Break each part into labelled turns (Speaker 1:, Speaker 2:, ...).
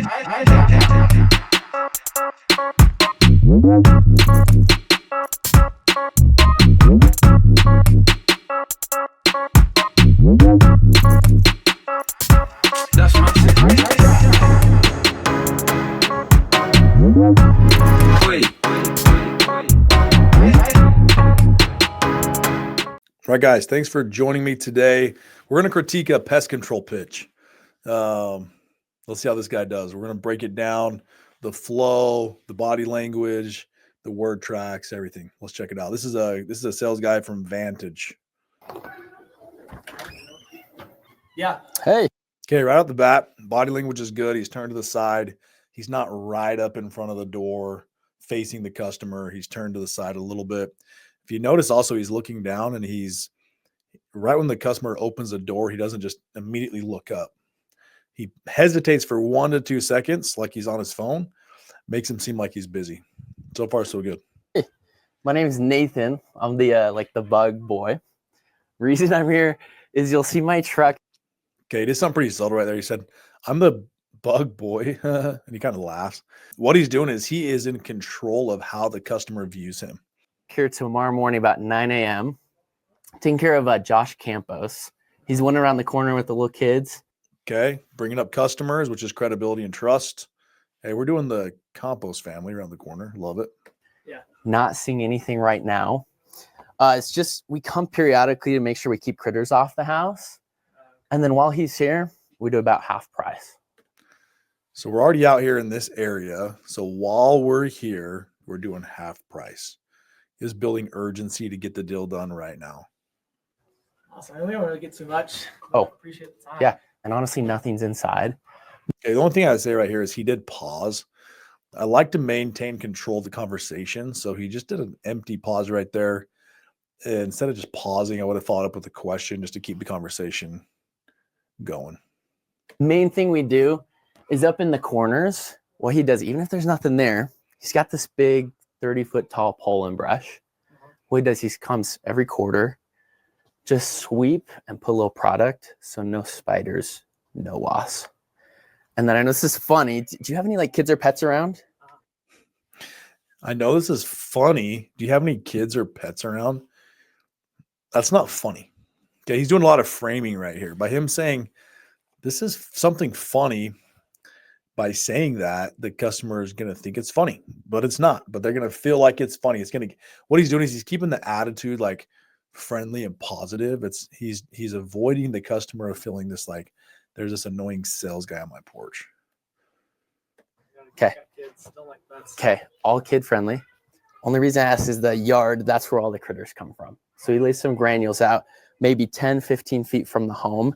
Speaker 1: That's my secret.
Speaker 2: All right, guys, thanks for joining me today. We're going to critique a pest control pitch. Let's see how this guy does. We're going to break it down, the flow, the body language, the word tracks, everything. Let's check it out. This is a sales guy from Vantage.
Speaker 3: Yeah.
Speaker 4: Hey.
Speaker 2: Okay, right out the bat, body language is good. He's turned to the side. He's not right up in front of the door facing the customer. He's turned to the side a little bit. If you notice also, he's looking down, and he's right when the customer opens the door, he doesn't just immediately look up. He hesitates for 1 to 2 seconds like he's on his phone, makes him seem like he's busy. So far, so good.
Speaker 4: Hey, my name is Nathan. I'm the the bug boy. Reason I'm here is you'll see my truck.
Speaker 2: Okay, he did something pretty subtle right there. He said, "I'm the bug boy," and he kind of laughs. What he's doing is he is in control of how the customer views him.
Speaker 4: Here tomorrow morning about 9 a.m. taking care of Josh Campos. He's one around the corner with the little kids.
Speaker 2: Okay, bringing up customers, which is credibility and trust. Hey, we're doing the Compost family around the corner. Love it.
Speaker 3: Yeah.
Speaker 4: Not seeing anything right now. It's just we come periodically to make sure we keep critters off the house. And then while he's here, we do about half price.
Speaker 2: So we're already out here in this area. So while we're here, we're doing half price. Is building urgency to get the deal done right now.
Speaker 3: Awesome. I don't want to get too much.
Speaker 4: Oh,
Speaker 3: appreciate the time.
Speaker 4: Yeah. And honestly, nothing's inside.
Speaker 2: Okay, the only thing I'd say right here is he did pause. I like to maintain control of the conversation. So he just did an empty pause right there. And instead of just pausing, I would have followed up with a question just to keep the conversation going.
Speaker 4: Main thing we do is up in the corners. What he does, even if there's nothing there, he's got this big 30-foot tall pole and brush. What he does, he comes every quarter, just sweep and put a little product. So no spiders, no wasps. And then I know this is funny. Do you have any kids or pets around?
Speaker 2: I know this is funny. Do you have any kids or pets around? That's not funny. Okay, he's doing a lot of framing right here. By him saying, this is something funny, by saying that, the customer is going to think it's funny, but it's not. But they're going to feel like it's funny. What he's doing is he's keeping the attitude friendly and positive. He's avoiding the customer of feeling this there's this annoying sales guy on my porch.
Speaker 4: Okay. Okay, all kid friendly. Only reason I ask is the yard, that's where all the critters come from. So he lays some granules out, maybe 10, 15 feet from the home,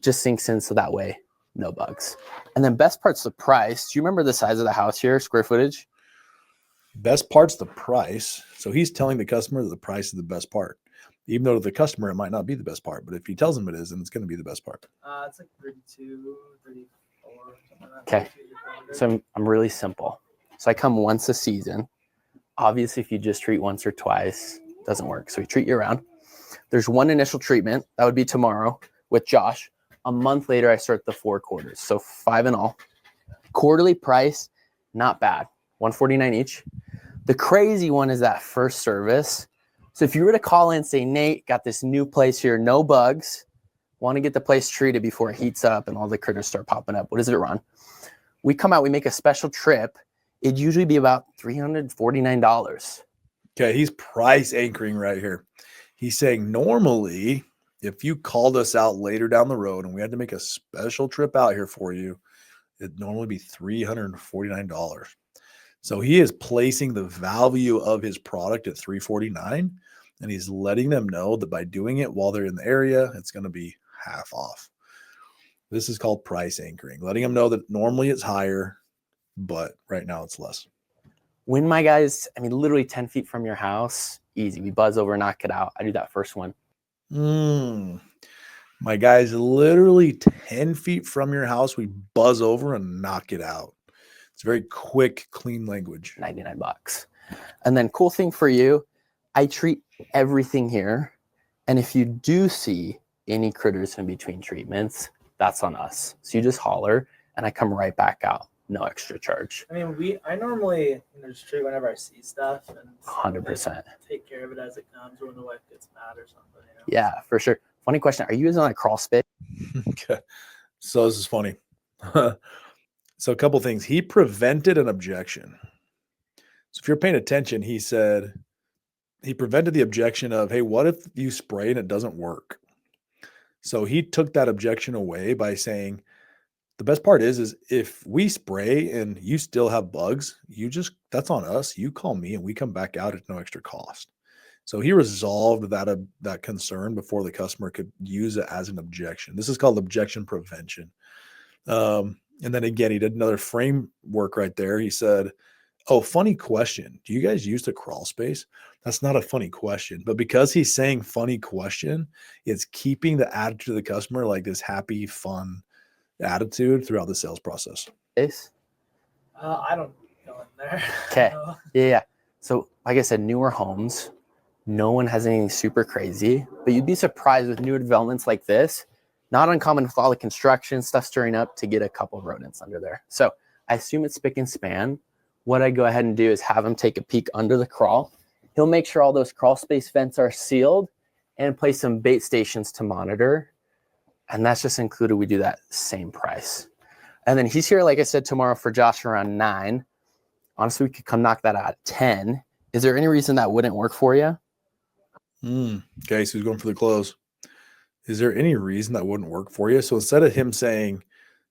Speaker 4: just sinks in so that way, no bugs. And then best part's the price. Do you remember the size of the house here, square footage?
Speaker 2: Best part's the price. So he's telling the customer that the price is the best part. Even though to the customer, it might not be the best part. But if he tells them it is, then it's going to be the best part.
Speaker 3: It's 32, 34, something like that.
Speaker 4: Okay. So I'm really simple. So I come once a season. Obviously, if you just treat once or twice, it doesn't work. So we treat year round. There's one initial treatment. That would be tomorrow with Josh. A month later, I start the 4 quarters. So 5 in all. Quarterly price, not bad. $149 each. The crazy one is that first service. So if you were to call in and say, Nate, got this new place here, no bugs, want to get the place treated before it heats up and all the critters start popping up. What does it run? We come out, we make a special trip. It'd usually be about $349.
Speaker 2: Okay, he's price anchoring right here. He's saying normally, if you called us out later down the road and we had to make a special trip out here for you, it'd normally be $349. So he is placing the value of his product at $349, and he's letting them know that by doing it while they're in the area, it's going to be half off. This is called price anchoring, letting them know that normally it's higher, but right now it's less.
Speaker 4: When my guys, literally 10 feet from your house, easy. We buzz over, knock it out. I do that first one.
Speaker 2: My guy's literally 10 feet from your house. We buzz over and knock it out. It's very quick, clean language.
Speaker 4: $99. And then cool thing for you, I treat everything here. And if you do see any critters in between treatments, that's on us. So you just holler and I come right back out. no extra charge.
Speaker 3: I mean, I normally just treat whenever I see stuff and
Speaker 4: 100%.
Speaker 3: take care of it as it comes, or when the wife gets mad or something. You know?
Speaker 4: Yeah, for sure. Funny question. Are you using a crawl space?
Speaker 2: Okay. So this is funny. So a couple things. He prevented an objection. So if you're paying attention, he said he prevented the objection of, hey, what if you spray and it doesn't work? So he took that objection away by saying, the best part is if we spray and you still have bugs, that's on us. You call me and we come back out at no extra cost. So he resolved that concern before the customer could use it as an objection. This is called objection prevention. And then again, he did another framework right there. He said, oh, funny question. Do you guys use the crawl space? That's not a funny question. But because he's saying funny question, it's keeping the attitude of the customer like this happy, fun attitude throughout the sales process.
Speaker 3: I don't go in there.
Speaker 4: Okay.
Speaker 3: No.
Speaker 4: Yeah. So like I said, newer homes, no one has anything super crazy, but you'd be surprised with newer developments like this. Not uncommon with all the construction stuff stirring up to get a couple of rodents under there. So I assume it's spick and span. What I go ahead and do is have him take a peek under the crawl. He'll make sure all those crawl space vents are sealed and place some bait stations to monitor. And that's just included. We do that same price. And then he's here, like I said, tomorrow for Josh around 9. Honestly, we could come knock that out at 10. Is there any reason that wouldn't work for you?
Speaker 2: Okay, so he's going for the close. Is there any reason that wouldn't work for you? So instead of him saying,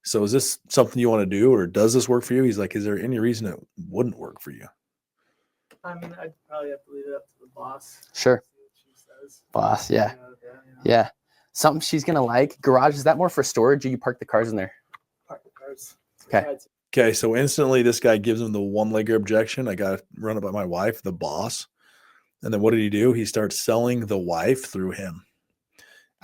Speaker 2: so is this something you want to do, or does this work for you? He's like, is there any reason it wouldn't work for you?
Speaker 3: I mean, I'd probably have to leave it up to the boss.
Speaker 4: Sure.
Speaker 3: See what she says.
Speaker 4: Boss, yeah.
Speaker 3: You know,
Speaker 4: Yeah. Something she's going to like. Garage, is that more for storage or you park the cars in there?
Speaker 3: park the cars.
Speaker 4: Okay.
Speaker 2: Okay, so instantly this guy gives him the one-legger objection. I got to run it by my wife, the boss. And then what did he do? He starts selling the wife through him.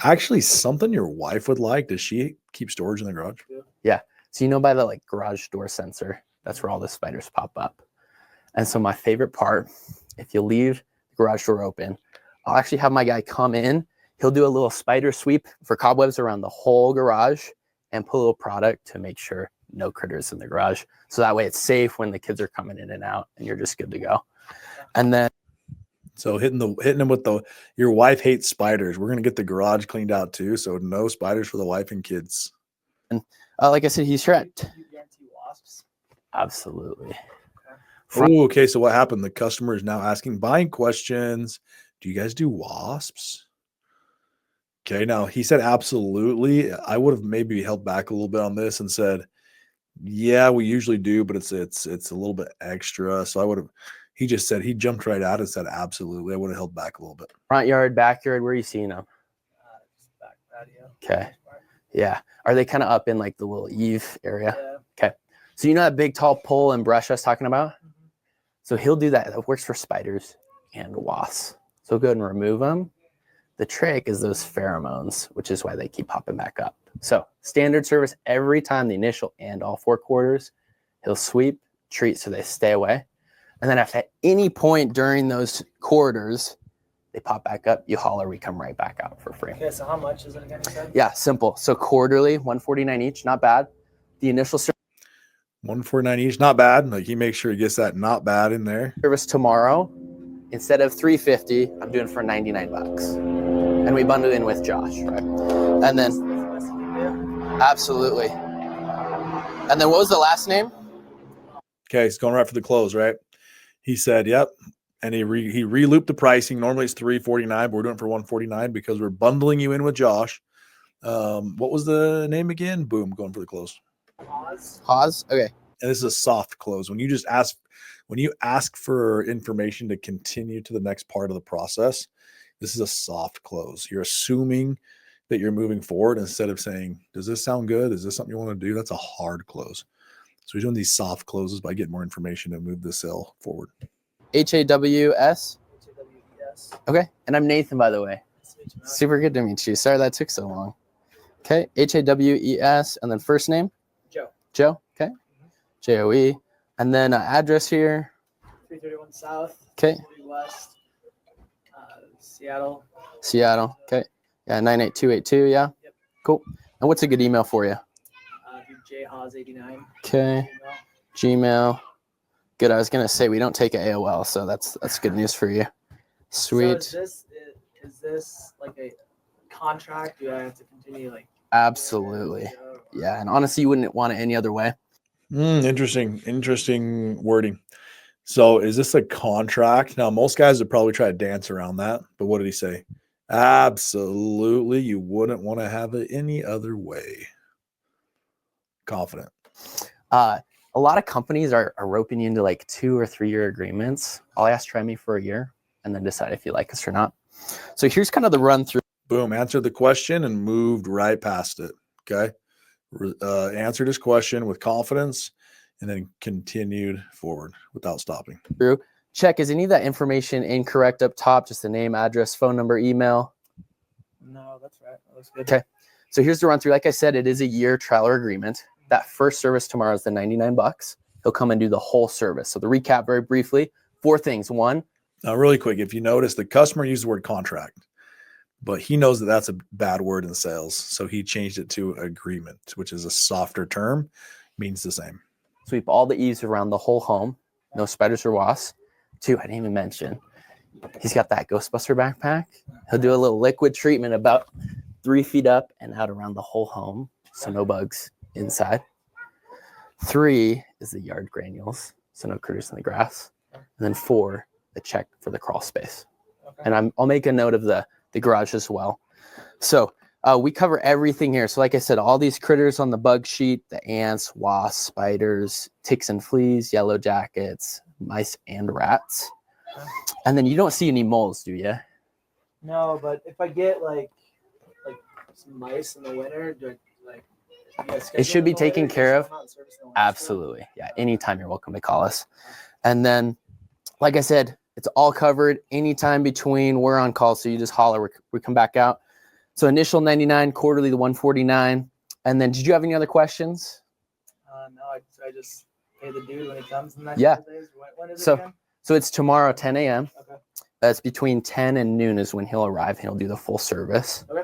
Speaker 2: Actually, something your wife would like. Does she keep storage in the garage?
Speaker 4: Yeah. So you know by the like garage door sensor, that's where all the spiders pop up. And so my favorite part, if you leave the garage door open, I'll actually have my guy come in. He'll do a little spider sweep for cobwebs around the whole garage and put a little product to make sure no critters in the garage. So that way it's safe when the kids are coming in and out and you're just good to go. And then
Speaker 2: so hitting him with your wife hates spiders. We're gonna get the garage cleaned out too, so no spiders for the wife and kids.
Speaker 4: And like I said, he's here at
Speaker 3: You guarantee wasps?
Speaker 4: absolutely.
Speaker 2: Oh, okay. So what happened? The customer is now asking buying questions. Do you guys do wasps? Okay, now he said absolutely. I would have maybe held back a little bit on this and said, yeah, we usually do, but it's a little bit extra. So I would have. He just said he jumped right out and said absolutely. I would have held back a little bit.
Speaker 4: Front yard, backyard, where are you seeing them?
Speaker 3: Just back patio.
Speaker 4: Okay. Yeah. Are they kind of up in like the little eave area?
Speaker 3: Yeah.
Speaker 4: Okay. So you know that big tall pole and brush I was talking about?
Speaker 3: Mhm.
Speaker 4: So he'll do that. That works for spiders and wasps. So go ahead and remove them. The trick is those pheromones, which is why they keep popping back up. So standard service every time, the initial and all 4 quarters, he'll sweep, treat so they stay away. And then if at any point during those quarters, they pop back up, you holler, we come right back out for free.
Speaker 3: Okay, so how much is it again, you said?
Speaker 4: Yeah, simple. So quarterly, $149 each, not bad. The initial
Speaker 2: $149 each, not bad. Like he makes sure he gets that not bad in there.
Speaker 4: service tomorrow, instead of $350, I'm doing for $99. And we bundle in with Josh, right? And then absolutely. And then what was the last name?
Speaker 2: Okay, he's going right for the close, right? He said, yep. And he re-looped the pricing. Normally it's $349, but we're doing it for $149 because we're bundling you in with Josh. What was the name again? Boom, going for the close.
Speaker 4: Haas. Okay.
Speaker 2: And this is a soft close. When you ask for information to continue to the next part of the process, this is a soft close. You're assuming that you're moving forward instead of saying, does this sound good? Is this something you want to do? That's a hard close. So we're doing these soft closes by getting more information to move the sale forward.
Speaker 4: HAWS.
Speaker 3: HAWES.
Speaker 4: Okay. And I'm Nathan, by the way.
Speaker 3: Nice to meet you, man.
Speaker 4: Super good to meet you. Sorry that took so long. Okay. HAWES. And then first name?
Speaker 3: Joe.
Speaker 4: Joe. Okay. JOE. And then address here.
Speaker 3: 331 South.
Speaker 4: Okay.
Speaker 3: 40 West. Seattle.
Speaker 4: Seattle. Okay. Yeah. 98282. Yeah.
Speaker 3: Yep.
Speaker 4: Cool. And what's a good email for you?
Speaker 3: Jhaws89.
Speaker 4: Okay. Gmail. Good. I was gonna say we don't take AOL, so that's good news for you. Sweet.
Speaker 3: So is this like a contract? Do I have to continue like?
Speaker 4: Absolutely. Yeah, and honestly, you wouldn't want it any other way.
Speaker 2: Interesting wording. So is this a contract? Now, most guys would probably try to dance around that, but what did he say? Absolutely. You wouldn't want to have it any other way. Confident.
Speaker 4: A lot of companies are roping you into like 2 or 3 year agreements. I'll ask try me for a year and then decide if you like us or not. So here's kind of the run through.
Speaker 2: Boom. Answered the question and moved right past it. Okay. Answered his question with confidence and then continued forward without stopping.
Speaker 4: Check, is any of that information incorrect up top? Just the name, address, phone number, email?
Speaker 3: No, that's right. That looks good.
Speaker 4: Okay. So here's the run through. Like I said, it is a year trial or agreement. That first service tomorrow is the $99. He'll come and do the whole service. So the recap very briefly, 4 things. 1.
Speaker 2: Now, really quick, if you notice, the customer used the word contract, but he knows that that's a bad word in sales. So he changed it to agreement, which is a softer term, means the same.
Speaker 4: Sweep all the eaves around the whole home. No spiders or wasps. 2, I didn't even mention, he's got that Ghostbuster backpack. He'll do a little liquid treatment about 3 feet up and out around the whole home. So no bugs inside. 3 is the yard granules. So no critters in the grass. And then 4, the check for the crawl space.
Speaker 3: Okay.
Speaker 4: And I'll make a note of the garage as well. So we cover everything here. So like I said, all these critters on the bug sheet, the ants, wasps, spiders, ticks and fleas, yellow jackets, mice and rats.
Speaker 3: Okay.
Speaker 4: And then you don't see any moles, do you?
Speaker 3: No, but if I get like some mice in the winter, do I, like you guys
Speaker 4: It should be
Speaker 3: schedule
Speaker 4: taken
Speaker 3: later?
Speaker 4: care
Speaker 3: Just
Speaker 4: of.
Speaker 3: come out and service in the winter?
Speaker 4: Absolutely. Yeah. Anytime you're welcome to call us. And then, like I said, it's all covered anytime between we're on call. So you just holler, we come back out. So initial 99, quarterly the 149. And then did you have any other questions?
Speaker 3: No, I just pay the dude when he comes in the next
Speaker 4: Yeah.
Speaker 3: couple days. When is
Speaker 4: So-
Speaker 3: it again?
Speaker 4: So it's tomorrow, 10 a.m.
Speaker 3: Okay.
Speaker 4: That's between 10 and noon is when he'll arrive. He'll do the full service.
Speaker 3: Okay.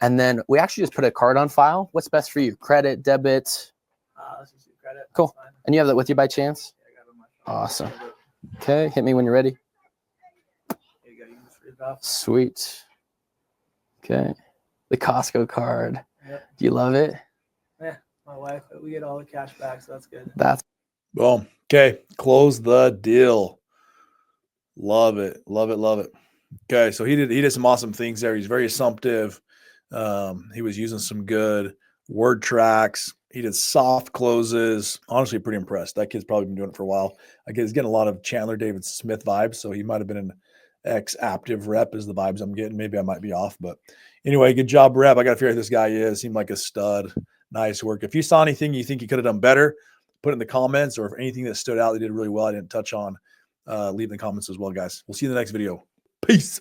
Speaker 4: And then we actually just put a card on file. What's best for you? Credit, debit?
Speaker 3: Let's just do credit.
Speaker 4: Cool.
Speaker 3: That's fine.
Speaker 4: And you have that with you by chance?
Speaker 3: Yeah, I got it on my phone.
Speaker 4: Awesome.
Speaker 3: Here
Speaker 4: Okay. Hit me when you're ready.
Speaker 3: you go. You can just read it off.
Speaker 4: Sweet. Okay. The Costco card.
Speaker 3: Yep.
Speaker 4: Do you love it?
Speaker 3: My wife, we get all the cash back, so that's good.
Speaker 4: That's
Speaker 2: Boom. Okay. Close the deal. Love it. Love it. Love it. Okay. So he did some awesome things there. He's very assumptive. He was using some good word tracks. He did soft closes. Honestly, pretty impressed. That kid's probably been doing it for a while. I guess he's getting a lot of Chandler David Smith vibes. So he might have been an ex-active rep is the vibes I'm getting. Maybe I might be off, but anyway, good job, rep. I got to figure out who this guy is. Seemed like a stud. Nice work. If you saw anything you think you could have done better, put it in the comments, or if anything that stood out, they did really well, I didn't touch on, leave in the comments as well, guys. We'll see you in the next video. Peace.